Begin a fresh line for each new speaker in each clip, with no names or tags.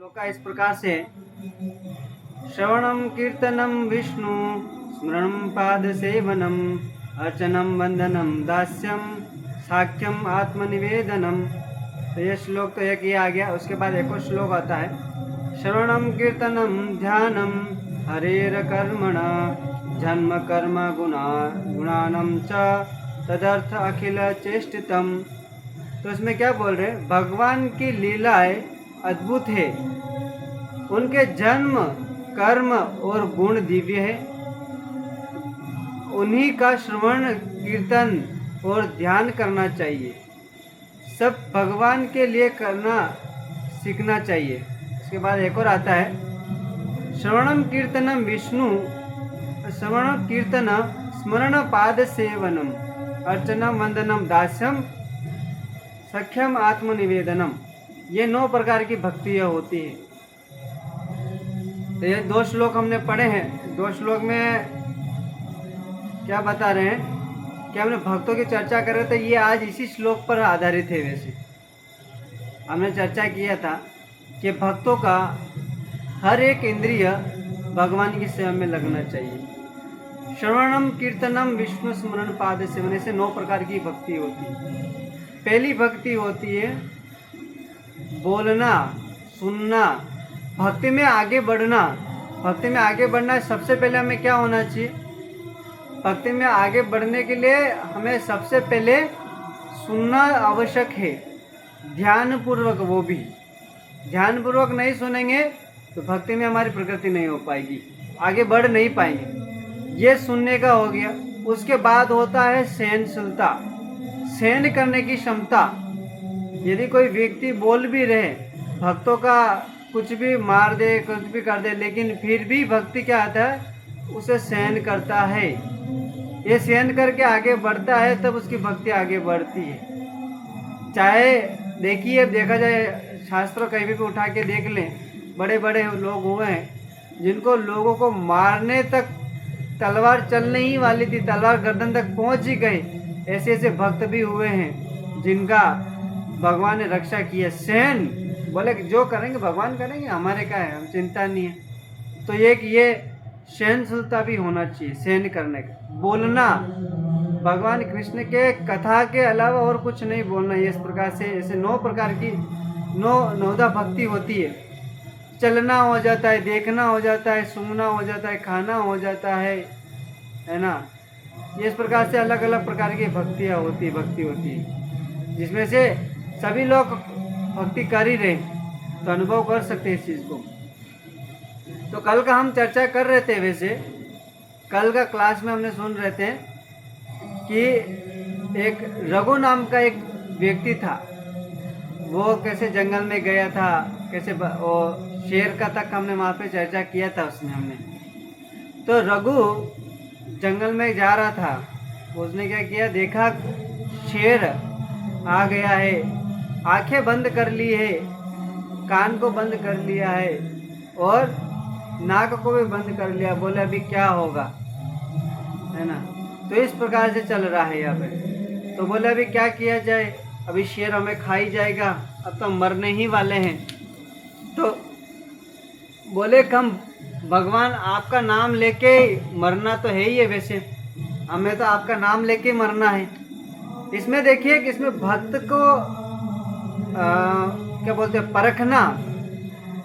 श्लोक इस प्रकार से श्रवणम कीर्तनम विष्णु स्मरणम पाद सेवनम अर्चनम वंदनम दास्यम साख्यम आत्मनिवेदनम। तो ये श्लोक तो एक ही आ गया। उसके बाद एक और श्लोक आता है श्रवणम कीर्तनम ध्यानम हरेर कर्मणा जन्म कर्म गुणानम च तदर्थ अखिल चेष्टितम। तो इसमें क्या बोल रहे हैं, भगवान की लीलाएं अद्भुत है, उनके जन्म कर्म और गुण दिव्य है। उन्हीं का श्रवण कीर्तन और ध्यान करना चाहिए। सब भगवान के लिए करना सीखना चाहिए। इसके बाद एक और आता है श्रवणम कीर्तनम विष्णु श्रवण कीर्तन स्मरण पाद सेवनम अर्चनम वंदनम दास्यम सख्यम आत्मनिवेदनम। ये 9 प्रकार की भक्तियाँ होती है। तो ये 2 श्लोक हमने पढ़े हैं। 2 श्लोक में क्या बता रहे हैं कि हमने भक्तों की चर्चा कर रहे थे, ये आज इसी श्लोक पर आधारित है। वैसे हमने चर्चा किया था कि भक्तों का हर एक इंद्रिय भगवान की सेवा में लगना चाहिए। श्रवणम कीर्तनम विष्णु स्मरण पाद सेवन से 9 प्रकार की भक्ति होती है। पहली भक्ति होती है बोलना सुनना, भक्ति में आगे बढ़ना। भक्ति में आगे बढ़ना सबसे पहले हमें क्या होना चाहिए, भक्ति में आगे बढ़ने के लिए हमें सबसे पहले सुनना आवश्यक है, ध्यानपूर्वक। वो भी ध्यानपूर्वक नहीं सुनेंगे तो भक्ति में हमारी प्रगति नहीं हो पाएगी, आगे बढ़ नहीं पाएंगे। ये सुनने का हो गया। उसके बाद होता है सहनशीलता, सहन करने की क्षमता। यदि कोई व्यक्ति बोल भी रहे, भक्तों का कुछ भी मार दे, कुछ भी कर दे, लेकिन फिर भी भक्ति क्या आता है, उसे सहन करता है। ये सहन करके आगे बढ़ता है, तब उसकी भक्ति आगे बढ़ती है। चाहे देखिए, देखा जाए शास्त्रों कहीं भी उठा के देख लें, बड़े बड़े लोग हुए हैं जिनको लोगों को मारने तक तलवार चलने ही वाली थी, तलवार गर्दन तक पहुंच ही गए। ऐसे ऐसे भक्त भी हुए हैं जिनका भगवान ने रक्षा की है। सहन बोले कि जो करेंगे भगवान करेंगे, हमारे क्या है, हम चिंता नहीं है। तो ये सहनशीलता भी होना चाहिए, सहन करने का। बोलना, भगवान कृष्ण के कथा के अलावा और कुछ नहीं बोलना। इस प्रकार से ऐसे 9 प्रकार की 9 भक्ति होती है। चलना हो जाता है, देखना हो जाता है, सुनना हो जाता है, खाना हो जाता है ना। इस प्रकार से अलग अलग प्रकार की भक्तियाँ होती है, जिसमें से सभी लोग भक्ति कर ही रहे, तो अनुभव कर सकते हैं इस चीज़ को। तो कल का हम चर्चा कर रहे थे। वैसे कल का क्लास में हमने सुन रहे थे कि एक रघु नाम का एक व्यक्ति था। वो कैसे जंगल में गया था, कैसे वो शेर का तक हमने वहाँ पे चर्चा किया था उसमें हमने। तो रघु जंगल में जा रहा था, उसने क्या किया, देखा शेर आ गया है, आंखें बंद कर ली है, कान को बंद कर लिया है और नाक को भी बंद कर लिया। बोले अभी क्या होगा, है ना। तो इस प्रकार से चल रहा है यहाँ पे। तो बोले अभी क्या किया जाए, अभी शेर हमें खा ही जाएगा, अब तो मरने ही वाले हैं। तो बोले कम भगवान आपका नाम लेके मरना तो है ही है, वैसे हमें तो आपका नाम लेके मरना है। इसमें देखिए कि इसमें भक्त को क्या बोलते हैं, परखना,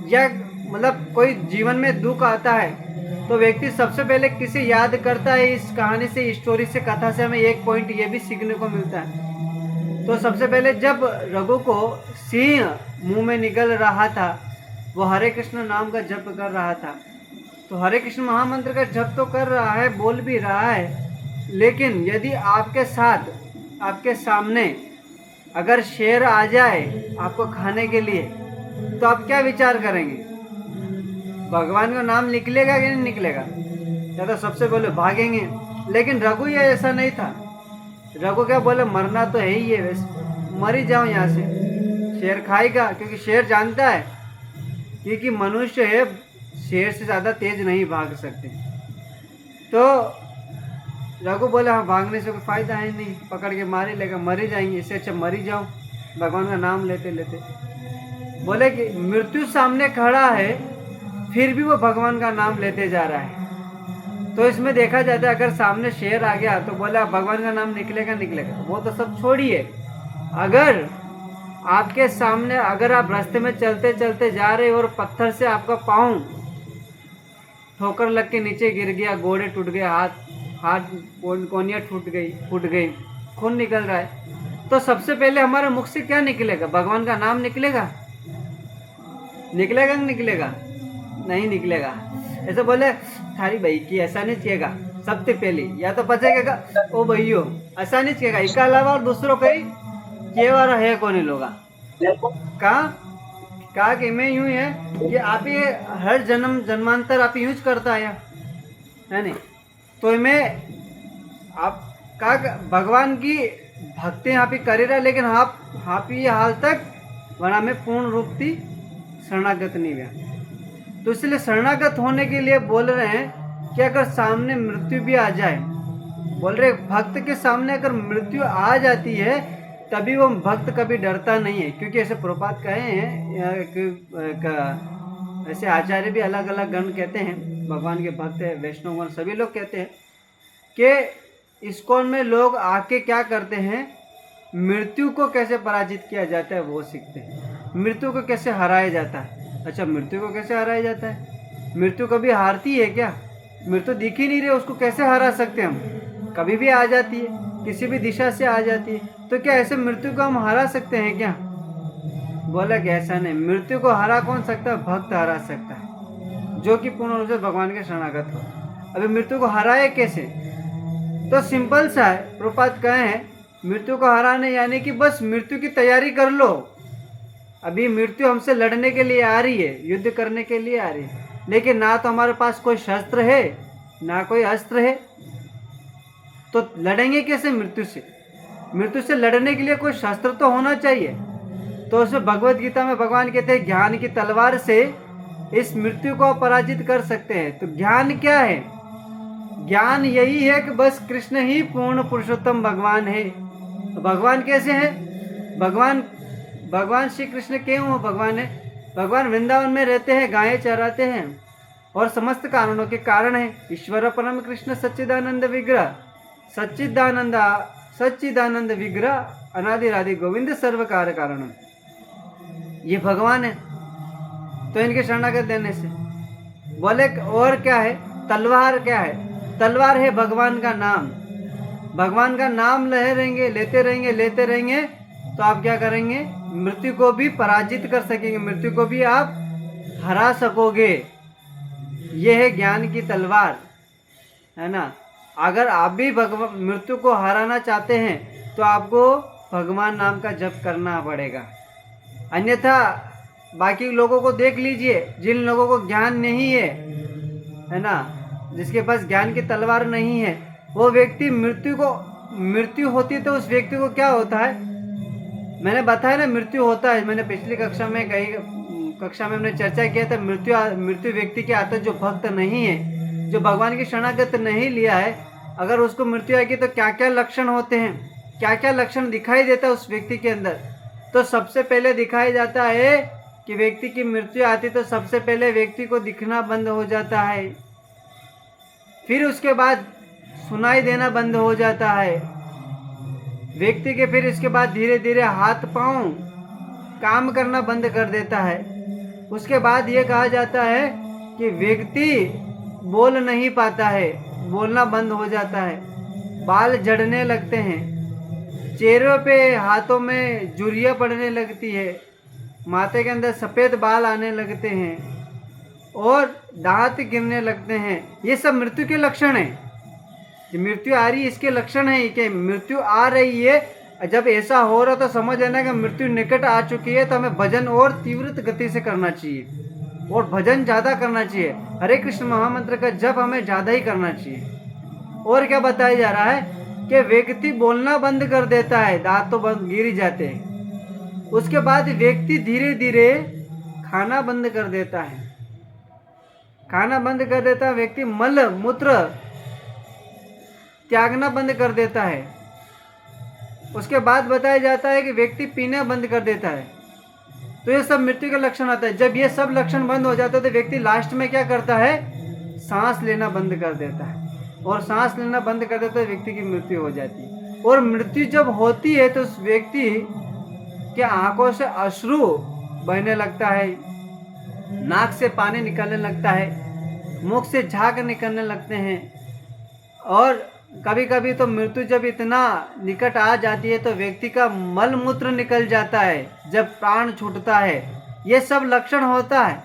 या मतलब कोई जीवन में दुख आता है तो व्यक्ति सबसे पहले किसे याद करता है। इस कहानी से, स्टोरी से, कथा से हमें एक पॉइंट ये भी सीखने को मिलता है। तो सबसे पहले जब रघु को सिंह मुंह में निकल रहा था, वो हरे कृष्ण नाम का जप कर रहा था। तो हरे कृष्ण महामंत्र का जप तो कर रहा है, बोल भी रहा है, लेकिन यदि आपके साथ, आपके सामने अगर शेर आ जाए आपको खाने के लिए, तो आप क्या विचार करेंगे, भगवान का नाम निकलेगा कि नहीं निकलेगा, या तो सबसे पहले भागेंगे। लेकिन रघु ये ऐसा नहीं था। रघु क्या बोले, मरना तो है ही है, वैसे मर ही जाओ यहाँ से, शेर खाएगा। क्योंकि शेर जानता है क्योंकि मनुष्य है, शेर से ज़्यादा तेज नहीं भाग सकते। तो रघु बोले हाँ, भागने से कोई फायदा है नहीं, पकड़ के मार ही लेगा, मर ही जाएंगे, इससे अच्छा मर ही जाओ भगवान का नाम लेते लेते। बोले कि मृत्यु सामने खड़ा है फिर भी वो भगवान का नाम लेते जा रहा है। तो इसमें देखा जाता है अगर सामने शेर आ गया तो बोला भगवान का नाम निकलेगा निकलेगा, वो तो सब छोड़िए। अगर आपके सामने अगर आप रास्ते में चलते चलते जा रहे हो और पत्थर से आपका पाँव ठोकर लग के नीचे गिर गया, गोड़े टूट गए, हाथ कोनियाँ फूट गई, खून निकल रहा है, तो सबसे पहले हमारे मुख से क्या निकलेगा? भगवान का नाम निकलेगा? निकलेगा निकलेगा? नहीं निकलेगा। ऐसे बोले थारी भाई की ऐसा नहीं किएगा सबसे पहले, या तो बचेगा ओ भैयो ऐसा नहीं किएगा, इसके अलावा और दूसरों कहीं के वाला है कौन लोगा कहा कि मैं यूं है कि आप ये हर जन्मांतर आप यूज करता है नहीं, तो मैं आप कहा भगवान की भक्ति आप ही करे रहा, लेकिन आप ये हाल तक वरना में पूर्ण रूप थी शरणागत नहीं हुआ। तो इसलिए शरणागत होने के लिए बोल रहे हैं कि अगर सामने मृत्यु भी आ जाए, बोल रहे भक्त के सामने अगर मृत्यु आ जाती है तभी वो भक्त कभी डरता नहीं है, क्योंकि ऐसे प्रपात कहे हैं ऐसे आचार्य भी अलग अलग गण कहते हैं, भगवान के भक्त है वैष्णव गण सभी लोग कहते हैं कि इस्कॉन में लोग आके क्या करते हैं, मृत्यु को कैसे पराजित किया जाता है वो सीखते हैं, मृत्यु को कैसे हराया जाता है। अच्छा, मृत्यु को कैसे हराया जाता है? मृत्यु कभी हारती है क्या? मृत्यु दिख ही नहीं रही, उसको कैसे हरा सकते हम? कभी भी आ जाती है, किसी भी दिशा से आ जाती है, तो क्या ऐसे मृत्यु को हम हरा सकते हैं क्या? बोला कि ऐसा नहीं, मृत्यु को हरा कौन सकता है? भक्त हरा सकता है, जो कि पूर्ण रूप से भगवान के शरणागत हो। अभी मृत्यु को हराए कैसे? तो सिंपल सा है, प्रभुपाद कहे हैं मृत्यु को हराने यानी कि बस मृत्यु की तैयारी कर लो। अभी मृत्यु हमसे लड़ने के लिए आ रही है, युद्ध करने के लिए आ रही है, लेकिन ना तो हमारे पास कोई शस्त्र है ना कोई अस्त्र है, तो लड़ेंगे कैसे मृत्यु से? मृत्यु से लड़ने के लिए कोई शस्त्र तो होना चाहिए। तो उसमें भगवत गीता में भगवान कहते हैं ज्ञान की तलवार से इस मृत्यु को पराजित कर सकते हैं। तो ज्ञान क्या है? ज्ञान यही है कि बस कृष्ण ही पूर्ण पुरुषोत्तम भगवान है। तो भगवान कैसे हैं? भगवान श्री कृष्ण क्यों हो भगवान है? भगवान वृंदावन में रहते हैं, गायें चराते हैं और समस्त कारणों के कारण है। ईश्वर परम कृष्ण सच्चिदानंद विग्रह, सच्चिदानंद विग्रह, अनादिरादि गोविंद सर्व कार्य कारण, ये भगवान है। तो इनके शरणागत देने से बोले और क्या है? तलवार क्या है? तलवार है भगवान का नाम। भगवान का नाम लेते रहेंगे तो आप क्या करेंगे? मृत्यु को भी पराजित कर सकेंगे, मृत्यु को भी आप हरा सकोगे। ये है ज्ञान की तलवार, है ना। अगर आप भी मृत्यु को हराना चाहते हैं तो आपको भगवान नाम का जप करना पड़ेगा, अन्यथा बाकी लोगों को देख लीजिए, जिन लोगों को ज्ञान नहीं है ना, जिसके पास ज्ञान की तलवार नहीं है, वो व्यक्ति मृत्यु होती है तो उस व्यक्ति को क्या होता है? मैंने बताया ना, मृत्यु होता है। मैंने पिछली कक्षा में हमने चर्चा किया था, मृत्यु व्यक्ति के आता जो भक्त नहीं है, जो भगवान की शरणागत नहीं लिया है, अगर उसको मृत्यु आएगी तो क्या क्या लक्षण होते हैं, क्या क्या लक्षण दिखाई देता है उस व्यक्ति के अंदर। तो सबसे पहले दिखाई जाता है कि व्यक्ति की मृत्यु आती तो सबसे पहले व्यक्ति को दिखना बंद हो जाता है, फिर उसके बाद सुनाई देना बंद हो जाता है व्यक्ति के, फिर इसके बाद धीरे धीरे हाथ पांव काम करना बंद कर देता है। उसके बाद ये कहा जाता है कि व्यक्ति बोल नहीं पाता है, बोलना बंद हो जाता है, बाल झड़ने लगते हैं, चेहरे पे हाथों में झुर्रियाँ पड़ने लगती है, माथे के अंदर सफ़ेद बाल आने लगते हैं और दांत गिरने लगते हैं। ये सब मृत्यु के लक्षण हैं। मृत्यु आ रही है इसके लक्षण है कि मृत्यु आ रही है। जब ऐसा हो रहा तो समझ लेना कि मृत्यु निकट आ चुकी है, तो हमें भजन और तीव्र गति से करना चाहिए और भजन ज़्यादा करना चाहिए। हरे कृष्ण महामंत्र का जप हमें ज़्यादा ही करना चाहिए। और क्या बताया जा रहा है कि व्यक्ति बोलना बंद कर देता है, दांत तो बंद गिर जाते हैं। उसके बाद व्यक्ति धीरे धीरे खाना बंद कर देता है, व्यक्ति मल मूत्र त्यागना बंद कर देता है। उसके बाद बताया जाता है कि व्यक्ति पीना बंद कर देता है। तो ये सब मृत्यु का लक्षण आता है। जब ये सब लक्षण बंद हो जाता है तो व्यक्ति लास्ट में क्या करता है, सांस लेना बंद कर देता है, और सांस लेना बंद कर देता है, व्यक्ति की मृत्यु हो जाती है। और मृत्यु जब होती है तो उस व्यक्ति के आंखों से अश्रु बहने लगता है, नाक से पानी निकलने लगता है, मुख से झाग निकलने लगते हैं, और कभी कभी तो मृत्यु जब इतना निकट आ जाती है तो व्यक्ति का मल मूत्र निकल जाता है, जब प्राण छूटता है, ये सब लक्षण होता है।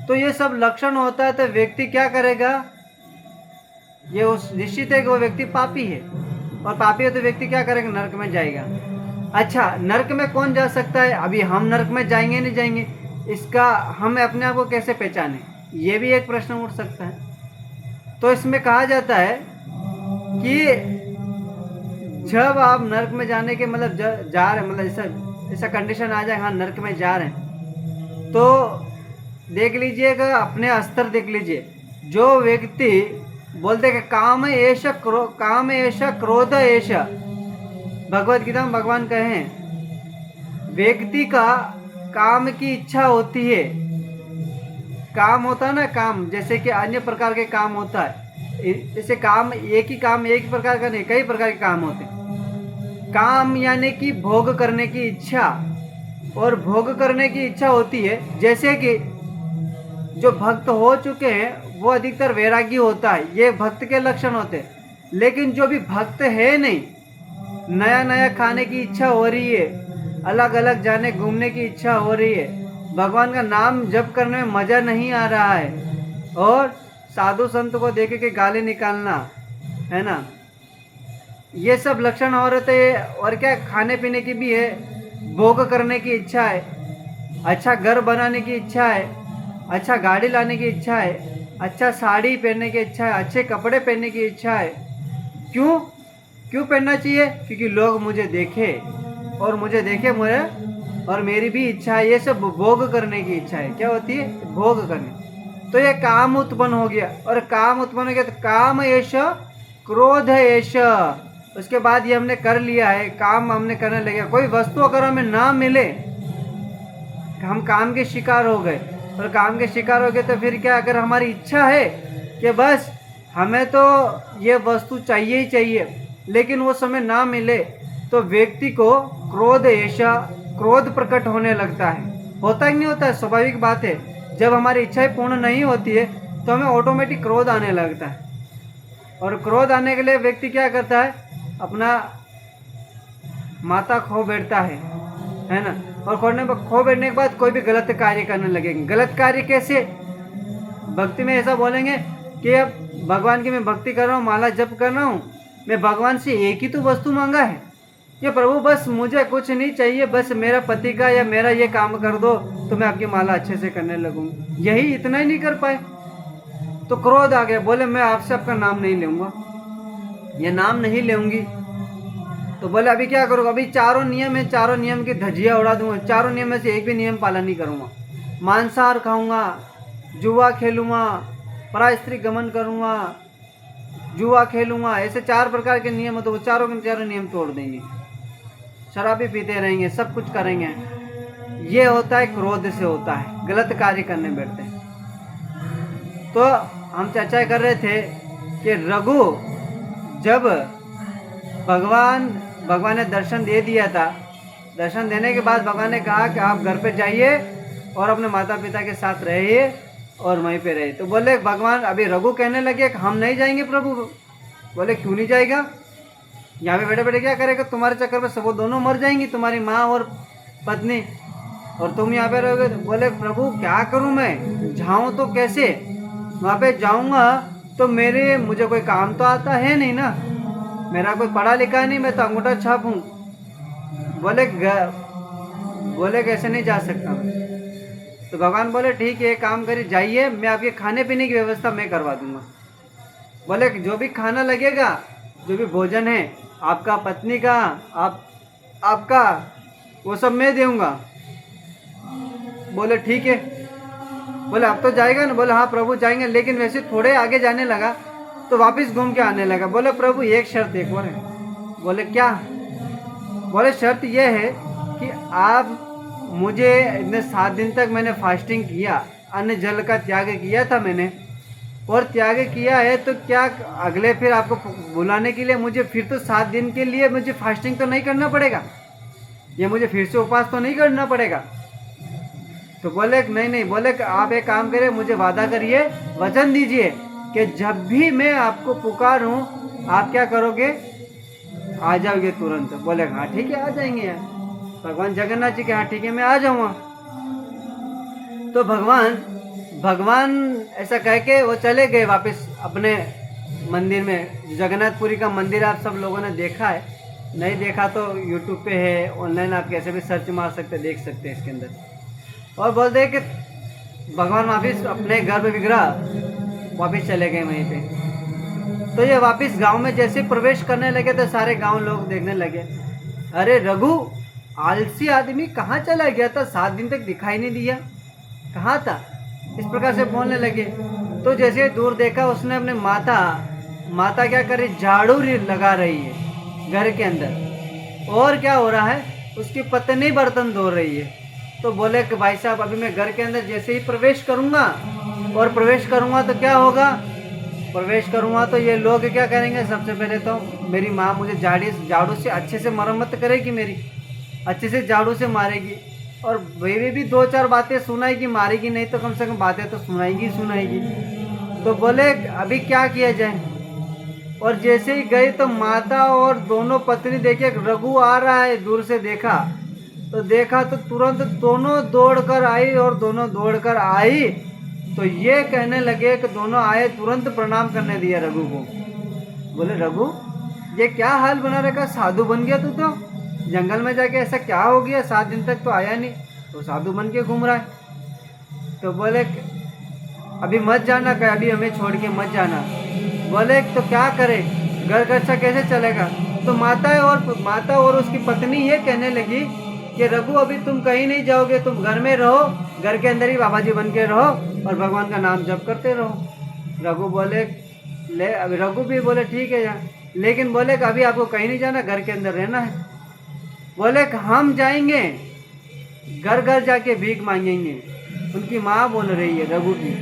तो ये सब लक्षण होता है तो व्यक्ति क्या करेगा, ये उस निश्चित है कि वो व्यक्ति पापी है, और पापी है तो व्यक्ति क्या करेगा, नरक में जाएगा। अच्छा, नरक में कौन जा सकता है? अभी हम नरक में जाएंगे नहीं जाएंगे, इसका हम अपने आप को कैसे पहचाने, ये भी एक प्रश्न उठ सकता है। तो इसमें कहा जाता है कि जब आप नरक में जाने के मतलब जा रहे, मतलब ऐसा कंडीशन आ जाए, हाँ नरक में जा रहे हैं, तो देख लीजिएगा, अपने स्तर देख लीजिए। जो व्यक्ति बोलते कि काम एश क्रोध एश, भगवत गीता में भगवान कहे व्यक्ति का काम की इच्छा होती है। काम होता है ना, काम जैसे कि अन्य प्रकार के काम होता है, जैसे काम एक ही प्रकार का नहीं, कई प्रकार के काम होते हैं। काम यानी कि भोग करने की इच्छा, और भोग करने की इच्छा होती है। जैसे कि जो भक्त हो चुके हैं वो अधिकतर वैरागी होता है, ये भक्त के लक्षण होते हैं। लेकिन जो भी भक्त है नहीं, नया नया खाने की इच्छा हो रही है, अलग अलग जाने घूमने की इच्छा हो रही है, भगवान का नाम जप करने में मज़ा नहीं आ रहा है, और साधु संत को देख के गाली निकालना है ना, ये सब लक्षण हो रहे थे। और क्या, खाने पीने की भी है, भोग करने की इच्छा है, अच्छा घर बनाने की इच्छा है, अच्छा गाड़ी लाने की इच्छा है, अच्छा साड़ी पहनने की इच्छा है, अच्छे कपड़े पहनने की इच्छा है। क्यों पहनना चाहिए? क्योंकि लोग मुझे देखे, और मुझे देखे मुझे, और मेरी भी इच्छा है। ये सब भोग करने की इच्छा है। क्या होती है? भोग करने। तो ये काम उत्पन्न हो गया, और काम उत्पन्न हो गया तो काम एश क्रोध एश। उसके बाद ये हमने कर लिया है, काम हमने करने लगे। कोई वस्तु अगर हमें ना मिले, हम काम के शिकार हो गए, और काम के शिकार हो गए तो फिर क्या, अगर हमारी इच्छा है कि बस हमें तो ये वस्तु चाहिए ही चाहिए, लेकिन वो समय ना मिले, तो व्यक्ति को क्रोध ऐसा क्रोध प्रकट होने लगता है। होता ही नहीं होता है, स्वाभाविक बात है। जब हमारी इच्छाएं पूर्ण नहीं होती है तो हमें ऑटोमेटिक क्रोध आने लगता है, और क्रोध आने के लिए व्यक्ति क्या करता है, अपना माता खो बैठता है ना, और खो बैठने के बाद कोई भी गलत कार्य करने लगेंगे। गलत कार्य कैसे? भक्ति में ऐसा बोलेंगे कि अब भगवान की मैं भक्ति कर रहा हूँ, माला जप कर रहा हूँ, मैं भगवान से एक ही तो वस्तु मांगा है कि प्रभु बस मुझे कुछ नहीं चाहिए, बस मेरा पति का या मेरा ये काम कर दो तो मैं आपकी माला अच्छे से करने लगूंगा। यही इतना ही नहीं कर पाए तो क्रोध आ गया, बोले मैं आपसे आपका नाम नहीं लूँगा, ये नाम नहीं लूँगी। तो बोले अभी क्या करूँगा? अभी चारों नियम है, चारों नियम की धज्जियाँ उड़ा दूंगा, चारों नियम में से एक भी नियम पालन नहीं करूँगा। मांसाहार खाऊंगा, जुआ खेलूँगा, परा स्त्री गमन करूँगा, जुआ खेलूँगा, ऐसे 4 प्रकार के नियम हो तो वो चारों के चारों नियम तोड़ देंगे, शराबी पीते रहेंगे, सब कुछ करेंगे। ये होता है क्रोध से होता है, गलत कार्य करने बैठते हैं। तो हम चर्चा कर रहे थे कि रघु जब भगवान ने दर्शन दे दिया था, दर्शन देने के बाद भगवान ने कहा कि आप घर पे जाइए और अपने माता पिता के साथ रहिए और वहीं पे रहिए। तो बोले भगवान, अभी रघु कहने लगे कि हम नहीं जाएंगे प्रभु। बोले क्यों नहीं जाएगा? यहाँ पे बैठे बैठे क्या करेगा? तुम्हारे चक्कर में सब वो दोनों मर जाएंगी, तुम्हारी माँ और पत्नी, और तुम यहाँ पे रहोगे। बोले प्रभु क्या करूँ मैं, जाऊँ तो कैसे? वहाँ पे जाऊँगा तो मुझे कोई काम तो आता है नहीं ना, मेरा कोई पढ़ा लिखा नहीं, मैं तो अंगूठा छाप हूँ। बोले कैसे नहीं जा सकता? तो भगवान बोले ठीक है, काम करिए, जाइए, मैं आपके खाने पीने की व्यवस्था मैं करवा दूंगा। बोले जो भी खाना लगेगा, जो भी भोजन है, आपका पत्नी का, आपका, वो सब मैं दूंगा। बोले ठीक है। बोले अब तो जाएगा ना? बोले हाँ प्रभु जाएंगे, लेकिन वैसे थोड़े आगे जाने लगा तो वापस घूम के आने लगा। बोले प्रभु एक शर्त एक और है। बोले क्या? बोले शर्त यह है कि आप मुझे इतने 7 दिन तक मैंने फास्टिंग किया, अन्न जल का त्याग किया था मैंने, और त्याग किया है, तो क्या अगले फिर आपको बुलाने के लिए मुझे फिर तो 7 दिन के लिए मुझे फास्टिंग तो नहीं करना पड़ेगा, ये मुझे फिर से उपवास तो नहीं करना पड़ेगा। तो बोले नहीं नहीं, बोले आप एक काम करिए, मुझे वादा करिए, वचन दीजिए कि जब भी मैं आपको पुकारूं आप क्या करोगे, आ जाओगे तुरंत। बोले हाँ ठीक है, आ जाएंगे यार। भगवान जगन्नाथ जी के हाँ ठीक है, मैं आ जाऊँगा। तो भगवान ऐसा कह के वो चले गए वापस अपने मंदिर में। जगन्नाथपुरी का मंदिर आप सब लोगों ने देखा है, नहीं देखा तो यूट्यूब पे है, ऑनलाइन आप कैसे भी सर्च मार सकते, देख सकते हैं इसके अंदर। और बोलते हैं कि भगवान वापस अपने गर्भगृह वापस चले गए वहीं पे। तो ये वापस गांव में जैसे प्रवेश करने लगे तो सारे गांव लोग देखने लगे, अरे रघु आलसी आदमी कहाँ चला गया था, 7 दिन तक दिखाई नहीं दिया, कहाँ था, इस प्रकार से बोलने लगे। तो जैसे दूर देखा उसने अपने माता क्या कर रही, झाड़ू लगा रही है घर के अंदर, और क्या हो रहा है, उसकी पत्नी बर्तन धो रही है। तो बोले कि भाई साहब अभी मैं घर के अंदर जैसे ही प्रवेश करूंगा, और प्रवेश करूंगा तो क्या होगा, प्रवेश करूंगा तो ये लोग क्या करेंगे, सबसे पहले तो मेरी माँ मुझे झाड़ू से अच्छे से मरम्मत करेगी, मेरी अच्छे से झाड़ू से मारेगी, और बेबी भी 2-4 बातें सुनाएगी, मारेगी नहीं तो कम से कम बातें तो सुनाएगी। तो बोले अभी क्या किया जाए। और जैसे ही गई तो माता और दोनों पत्नी देखे रघु आ रहा है, दूर से देखा तो तुरंत दोनों दौड़कर आई, और दोनों दौड़कर आई तो ये कहने लगे कि दोनों आए, तुरंत प्रणाम करने दिया रघु को। बोले रघु ये क्या हाल बना रखा, साधु बन गया तू, तो जंगल में जाके ऐसा क्या हो गया, 7 दिन तक तो आया नहीं, तो साधु बन के घूम रहा है। तो बोले अभी मत जाना, अभी हमें छोड़ के मत जाना। बोले तो क्या करे, घर खर्चा कैसे चलेगा। तो माता और उसकी पत्नी ये कहने लगी कि रघु अभी तुम कहीं नहीं जाओगे, तुम घर में रहो, घर के अंदर ही बाबा जी बन के रहो और भगवान का नाम जप करते रहो। रघु बोले अभी रघु भी बोले ठीक है यार, लेकिन बोले कि अभी आपको कहीं नहीं जाना, घर के अंदर रहना है। बोले हम जाएंगे, घर घर जाके भीख मांगेंगे। उनकी माँ बोल रही है रघु की,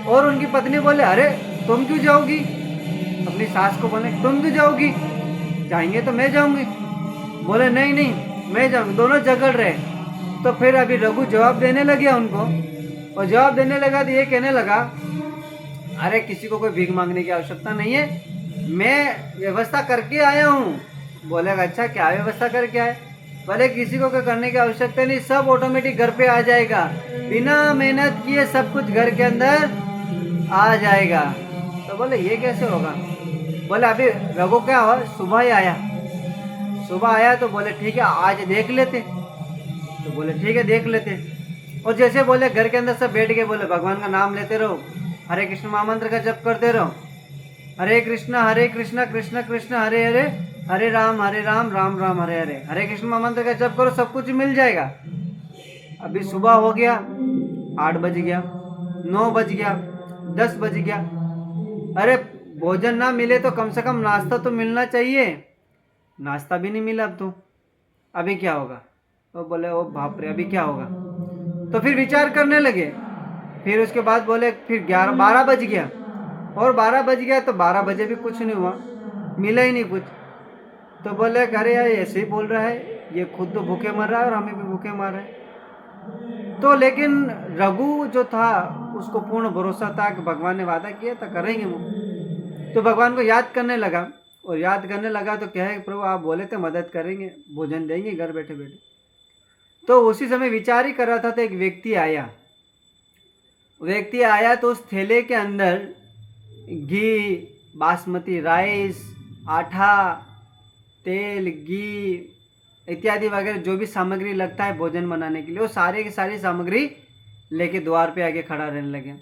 और उनकी पत्नी बोले अरे तुम क्यों जाओगी, अपनी सास को बोले तुम क्यों जाओगी, जाएंगे तो मैं जाऊंगी। बोले नहीं नहीं मैं जाऊंगी, दोनों झगड़ रहे। तो फिर अभी रघु जवाब देने लगे उनको, और जवाब देने लगा तो ये कहने लगा अरे किसी को कोई भीख मांगने की आवश्यकता नहीं है, मैं व्यवस्था करके आया हूँ। बोले अच्छा क्या व्यवस्था करके आए। बोले किसी को करने की आवश्यकता नहीं, सब ऑटोमेटिक घर पे आ जाएगा, बिना मेहनत किए सब कुछ घर के अंदर आ जाएगा। तो बोले ये कैसे होगा। बोले अभी रघु क्या हुआ, सुबह ही आया, सुबह आया तो बोले ठीक है आज देख लेते। तो बोले ठीक है देख लेते। और जैसे बोले घर के अंदर सब बैठ के बोले भगवान का नाम लेते रहो, हरे कृष्ण महामंत्र का जप करते रहो, हरे कृष्ण कृष्ण कृष्ण हरे हरे, हरे राम राम राम हरे हरे, हरे कृष्ण महामंत्र का जप करो, सब कुछ मिल जाएगा। अभी सुबह हो गया, 8 बज गया, 9 बज गया, 10 बज गया, अरे भोजन ना मिले तो कम से कम नाश्ता तो मिलना चाहिए, नाश्ता भी नहीं मिला। अब तो अभी क्या होगा। तो बोले ओ बाप रे अभी क्या होगा। तो फिर विचार करने लगे। फिर उसके बाद बोले फिर 12 बज गया, और 12 बज गया तो 12 बजे भी कुछ नहीं हुआ, मिला ही नहीं कुछ। तो बोले अरे यार ऐसे ही बोल रहा है, ये खुद तो भूखे मर रहा है और हमें भी भूखे मार रहे हैं। तो लेकिन रघु जो था उसको पूर्ण भरोसा था कि भगवान ने वादा किया था करेंगे वो। तो भगवान को याद करने लगा, और याद करने लगा तो क्या है प्रभु आप बोले थे मदद करेंगे, भोजन देंगे घर बैठे बैठे। तो उसी समय विचार ही कर रहा था तो एक व्यक्ति आया तो उस थैले के अंदर घी, बासमती राइस, आटा, तेल, घी इत्यादि वगैरह जो भी सामग्री लगता है भोजन बनाने के लिए, वो सारी की सारी सामग्री लेके द्वार पे आके खड़ा रहने लगे।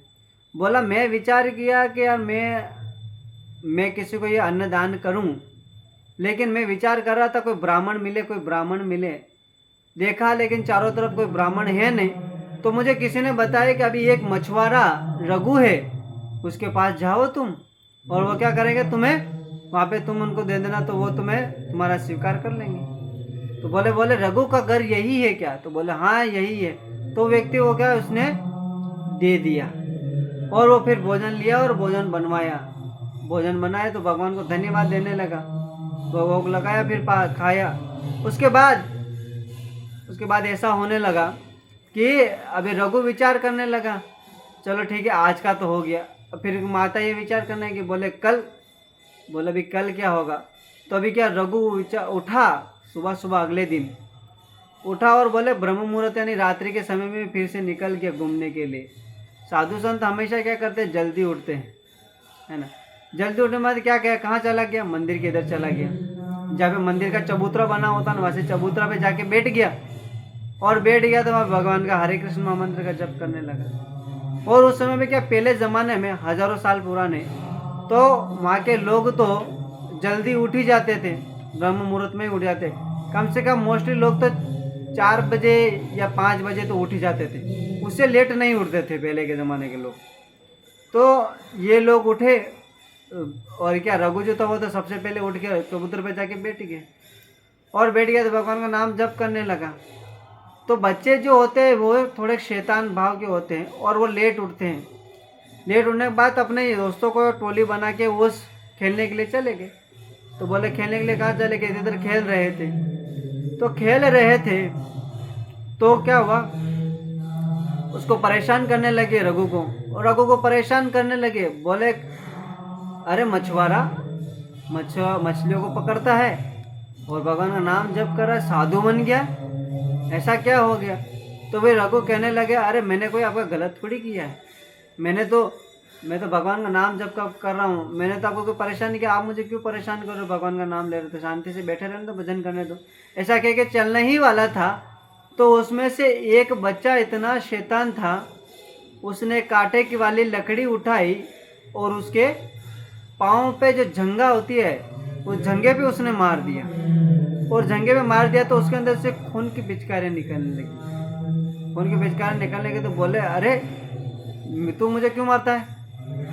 बोला मैं विचार किया कि यार मैं किसी को ये अन्नदान करूं, लेकिन मैं विचार कर रहा था कोई ब्राह्मण मिले, देखा लेकिन चारों तरफ कोई ब्राह्मण है नहीं। तो मुझे किसी ने बताया कि अभी एक मछुआरा रघु है, उसके पास जाओ तुम, और वो क्या करेंगे तुम्हें वहाँ पे तुम उनको दे देना, तो वो तुम्हारा स्वीकार कर लेंगे। तो बोले बोले रघु का घर यही है क्या? तो बोले हाँ यही है। तो व्यक्ति को क्या उसने दे दिया और वो फिर भोजन लिया और भोजन बनवाया। भोजन बनाया तो भगवान को धन्यवाद देने लगा, भोग लगाया, फिर खाया। उसके बाद ऐसा होने लगा कि अभी रघु विचार करने लगा, चलो ठीक है आज का तो हो गया। फिर माता ये विचार करने की, बोले कल। बोले अभी कल क्या होगा? तो अभी क्या रघु उठा सुबह अगले दिन उठा और बोले ब्रह्म मुहूर्त यानी रात्रि के समय में फिर से निकल गया घूमने के लिए। साधु संत हमेशा क्या करते हैं, जल्दी उठते हैं, है ना। जल्दी उठने के बाद क्या क्या कहाँ चला गया, मंदिर के इधर चला गया, जहाँ पे मंदिर का चबूतरा बना होता ना, वैसे चबूतरा पे जाके बैठ गया। और बैठ गया तो वहाँ भगवान का हरे कृष्ण महामंत्र का जप करने लगा। और उस समय में क्या, पहले ज़माने में हज़ारों साल पुराने, तो वहाँ के लोग तो जल्दी उठ ही जाते थे, ब्रह्म मुहूर्त में ही उठ जाते। कम से कम मोस्टली लोग तो 4 बजे या 5 बजे तो उठ ही जाते थे, उससे लेट नहीं उठते थे पहले के ज़माने के लोग। तो ये लोग उठे और क्या, रघु जो था वो तो सबसे पहले उठ के चबूतरे पे जाके बैठ गए। और बैठ गया तो भगवान का नाम जप करने लगा। तो बच्चे जो होते हैं वो थोड़े शैतान भाव के होते हैं और वो लेट उठते हैं। लेट उठने के बाद अपने दोस्तों को टोली बना के उस खेलने के लिए चले गए। तो बोले खेलने के लिए कहाँ चले गए? इधर खेल रहे थे। तो खेल रहे थे तो क्या हुआ, उसको परेशान करने लगे रघु को, और रघु को परेशान करने लगे। बोले अरे मछुआरा मछलियों को पकड़ता है और भगवान का नाम जप कर रहा है, साधु बन गया, ऐसा क्या हो गया? तो वे रघु कहने लगे अरे मैंने कोई आपका गलत थोड़ी किया है, मैं तो भगवान का नाम जप कर रहा हूँ, मैंने तो आपको कोई परेशान नहीं किया, आप मुझे क्यों परेशान कर रहे हो? भगवान का नाम ले रहे थे, शांति से बैठे रहने तो, भजन करने दो। ऐसा कह के चलना ही वाला था। तो उसमें से एक बच्चा इतना शैतान था, उसने कांटे की वाली लकड़ी उठाई और उसके पाँव पे जो झंगा होती है उस झंगे पे उसने मार दिया। और झंगे पे मार दिया तो उसके अंदर से खून की पिचकारियाँ निकलने लगी। खून की पिचकारियाँ निकलने लगी तो बोले अरे तू मुझे क्यों मारता है?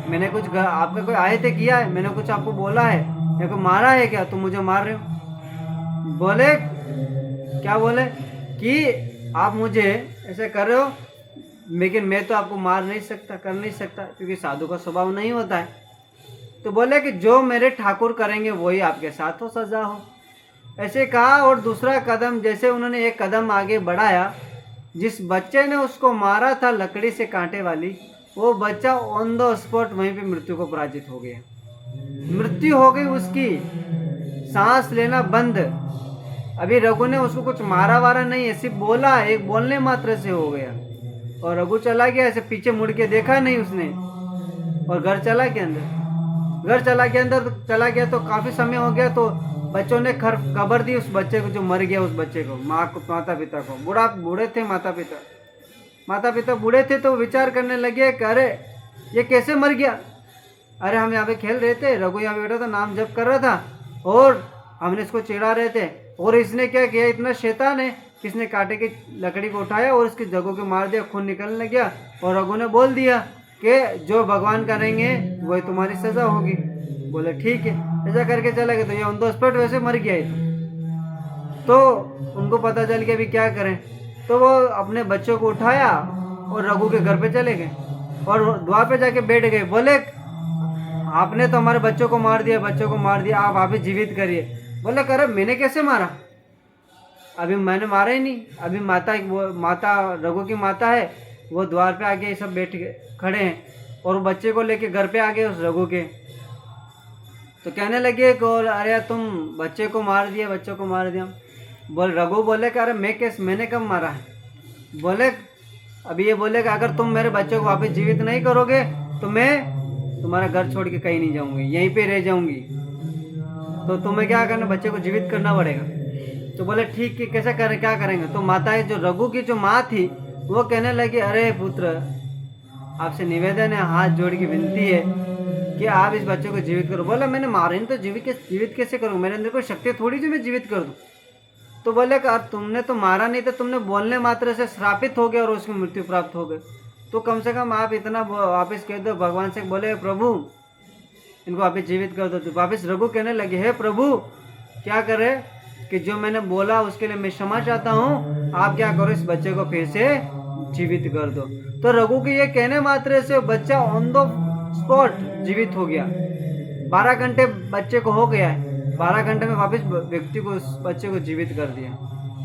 मैंने कुछ आपका कोई आए थे किया है? मैंने कुछ आपको बोला है या कोई मारा है क्या? तुम मुझे मार रहे हो। बोले क्या बोले कि आप मुझे ऐसे कर रहे हो, लेकिन मैं तो आपको मार नहीं सकता, कर नहीं सकता, क्योंकि साधु का स्वभाव नहीं होता है। तो बोले कि जो मेरे ठाकुर करेंगे वही आपके साथ हो, सजा हो, ऐसे कहा। और दूसरा कदम, जैसे उन्होंने एक कदम आगे बढ़ाया, जिस बच्चे ने उसको मारा था लकड़ी से कांटे वाली, वो बच्चा ऑन द स्पॉट वहीं पे मृत्यु को पराजित हो गया। मृत्यु हो गई उसकी, सांस लेना बंद। अभी रघु ने उसको कुछ मारा वारा नहीं है, सिर्फ बोला, एक बोलने मात्र से हो गया। और रघु चला गया, ऐसे पीछे मुड़ के देखा नहीं उसने, और घर चला गया अंदर चला गया। तो काफी समय हो गया, तो बच्चों ने खबर दी उस बच्चे को, जो मर गया उस बच्चे को, माता पिता को। बूढ़े थे माता पिता बूढ़े थे, तो विचार करने लगे कि अरे ये कैसे मर गया? अरे हम यहाँ पे खेल रहे थे, रघु यहाँ पे बैठा था, नाम जप कर रहा था और हमने इसको चिढ़ा रहे थे, और इसने क्या किया, इतना शैतान है, किसने कांटे की लकड़ी को उठाया और इसकी जगहों को मार दिया, खून निकलने लग गया। और रघु ने बोल दिया कि जो भगवान करेंगे वही तुम्हारी सजा होगी। बोले ठीक है, ऐसा करके चला गया। तो ये ऑन द स्पॉट वैसे मर गया है। तो उनको पता चल गया अभी क्या करें। तो वो अपने बच्चों को उठाया और रघु के घर पे चले गए और द्वार पे जाके बैठ गए। बोले आपने तो हमारे बच्चों को मार दिया, आप वापिस जीवित करिए। बोले कर मैंने कैसे मारा? अभी मैंने मारा ही नहीं। अभी माता रघु की माता है, वो द्वार पे आके सब बैठ के खड़े हैं और बच्चे को लेके घर पे आ गए उस रघु के। तो कहने लगे अरे तुम बच्चे को मार दिया। बोल रघु बोले कि अरे मैंने कब मारा है? बोले अभी ये बोले कि अगर तुम मेरे बच्चे को वापस जीवित नहीं करोगे तो मैं तुम्हारा घर छोड़ के कहीं नहीं जाऊंगी, यहीं पे रह जाऊंगी। तो तुम्हें क्या करना, बच्चे को जीवित करना पड़ेगा। तो बोले ठीक है, कैसे करें, क्या करेंगे? तो माता है, जो रघु की जो माँ थी, वो कहने लगी अरे पुत्र, आपसे निवेदन है, हाथ जोड़ की विनती है कि आप इस बच्चे को जीवित करो। बोला मैंने मारा नहीं तो जीवित कैसे करूँ? मेरे अंदर कोई शक्ति थोड़ी जो मैं जीवित कर दूँ। तो बोले कि तुमने तो मारा नहीं था, तुमने बोलने मात्र से श्रापित हो गया और उसकी मृत्यु प्राप्त हो गई। तो कम से कम आप इतना वापस कह दो भगवान से। बोले प्रभु इनको वापस जीवित कर दो। तो वापस रघु कहने लगे हे प्रभु क्या करे, कि जो मैंने बोला उसके लिए मैं क्षमा चाहता हूँ, आप क्या करो, इस बच्चे को फिर से जीवित कर दो। तो रघु के ये कहने मात्र से बच्चा ऑन द स्पॉट जीवित हो गया। 12 घंटे बच्चे को हो गया है, 12 घंटे में वापस व्यक्ति को, उस बच्चे को जीवित कर दिया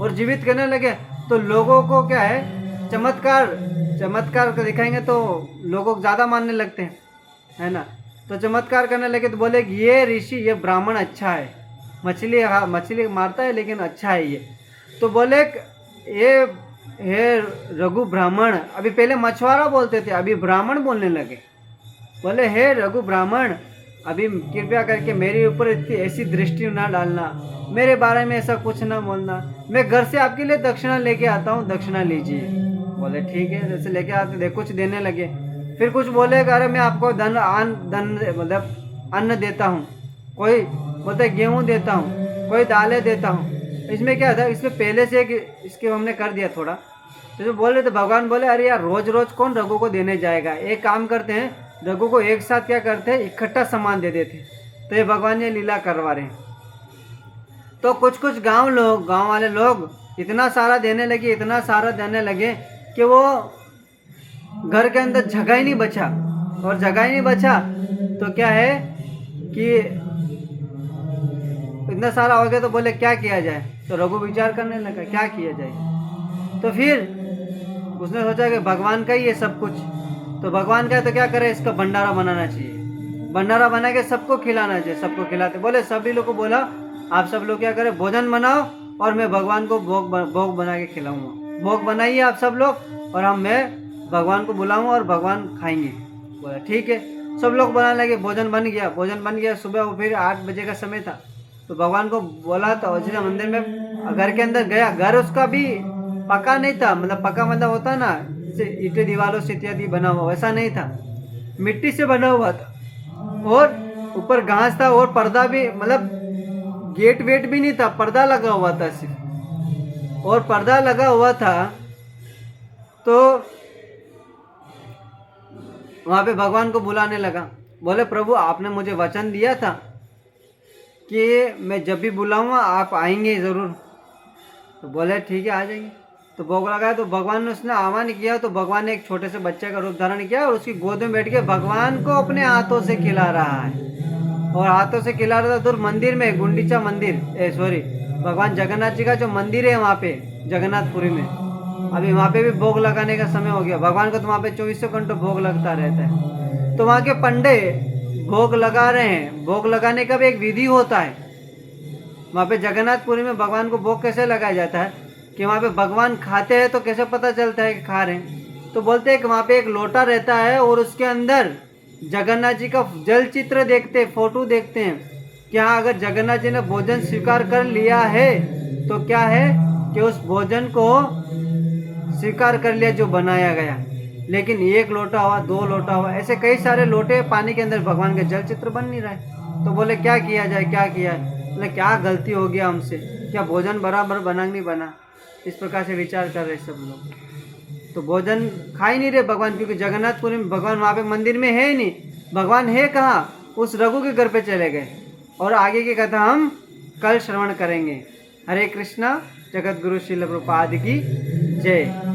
और जीवित करने लगे। तो लोगों को क्या है, चमत्कार को दिखाएंगे तो लोगों को ज़्यादा मानने लगते हैं, है ना। तो चमत्कार करने लगे तो बोले कि ये ऋषि, ये ब्राह्मण अच्छा है, मछली मारता है लेकिन अच्छा है ये। तो बोले ये हे रघु ब्राह्मण, अभी पहले मछुआरा बोलते थे, अभी ब्राह्मण बोलने लगे। बोले हे रघु ब्राह्मण, अभी कृपया करके मेरे ऊपर इतनी ऐसी दृष्टि ना डालना, मेरे बारे में ऐसा कुछ ना बोलना, मैं घर से आपके लिए दक्षिणा लेके आता हूँ, दक्षिणा लीजिए। बोले ठीक है, जैसे लेके आते थे, कुछ देने लगे। फिर कुछ बोले अरे मैं आपको धन मतलब अन्न देता हूँ, कोई बोलते गेहूँ देता हूँ, कोई दालें देता हूँ। इसमें क्या था, इसमें पहले से इसके हमने कर दिया थोड़ा। तो जो बोल रहे थे, भगवान बोले अरे यार रोज रोज कौन रघु को देने जाएगा, एक काम करते हैं, रघु को एक साथ क्या करते हैं, इकट्ठा सामान दे देते। तो ये भगवान ये लीला करवा रहे हैं। तो कुछ गांव वाले लोग इतना सारा देने लगे, इतना सारा देने लगे कि वो घर के अंदर जगह ही नहीं बचा। और जगह ही नहीं बचा तो क्या है कि इतना सारा हो गया। तो बोले क्या किया जाए। तो रघु विचार करने लगा क्या किया जाए। तो फिर उसने सोचा कि भगवान का ही है सब कुछ, तो भगवान का है तो क्या करे, इसका भंडारा बनाना चाहिए, भंडारा बना के सबको खिलाना चाहिए। सबको खिलाते, बोले सभी लोग को बोला आप सब लोग क्या करें, भोजन बनाओ और मैं भगवान को भोग बना के खिलाऊंगा। भोग बनाइए आप सब लोग और मैं भगवान को बुलाऊंगा और भगवान खाएंगे। बोला ठीक है, सब लोग बनाने लगे। भोजन बन गया। सुबह वो फिर 8 बजे का समय था। तो भगवान को बोला तो अयोध्या मंदिर में घर के अंदर गया। घर उसका भी पक्का नहीं था, मतलब पक्का मतलब होता ना, ईंटें दीवारों से इत्यादि बना हुआ, वैसा नहीं था, मिट्टी से बना हुआ था। और ऊपर घास था और पर्दा भी, मतलब गेट वेट भी नहीं था, पर्दा लगा हुआ था सिर्फ। और पर्दा लगा हुआ था तो वहां पे भगवान को बुलाने लगा। बोले प्रभु आपने मुझे वचन दिया था कि मैं जब भी बुलाऊंगा आप आएंगे ज़रूर। तो बोले ठीक है आ जाएंगे। तो भोग लगाया तो भगवान ने उसने आह्वान किया। तो भगवान ने एक छोटे से बच्चे का रूप धारण किया और उसकी गोद में बैठ के भगवान को अपने हाथों से खिला रहा है। और हाथों से खिला रहा था दूर मंदिर में, गुंडीचा मंदिर, भगवान जगन्नाथ जी का जो मंदिर है वहाँ पे जगन्नाथपुरी में, अभी वहाँ पे भी भोग लगाने का समय हो गया। भगवान को तो वहाँ पे 24 घंटों भोग लगता रहता है। तो वहाँ के पंडे भोग लगा रहे हैं। भोग लगाने का भी एक विधि होता है। वहाँ पे जगन्नाथपुरी में भगवान को भोग कैसे लगाया जाता है कि वहाँ पे भगवान खाते हैं तो कैसे पता चलता है कि खा रहे हैं। तो बोलते हैं कि वहाँ पे एक लोटा रहता है और उसके अंदर जगन्नाथ जी का जल चित्र देखते, फोटो देखते हैं कि हाँ अगर जगन्नाथ जी ने भोजन स्वीकार कर लिया है तो क्या है कि उस भोजन को स्वीकार कर लिया जो बनाया गया। लेकिन 1 लोटा हुआ, 2 लोटा हुआ, ऐसे कई सारे लोटे पानी के अंदर भगवान का जल चित्र बन नहीं रहा है। तो बोले क्या किया जाए, क्या किया है। बोले क्या गलती हो गया हमसे, क्या भोजन बराबर बना नहीं बना। इस प्रकार से विचार कर रहे सब लोग। तो भोजन खा ही नहीं रहे भगवान, क्योंकि जगन्नाथपुरी में भगवान वहाँ पे मंदिर में है ही नहीं। भगवान है कहाँ, उस रघु के घर पे चले गए। और आगे की कथा हम कल श्रवण करेंगे। हरे कृष्णा। जगत गुरु श्रील प्रभुपाद की जय।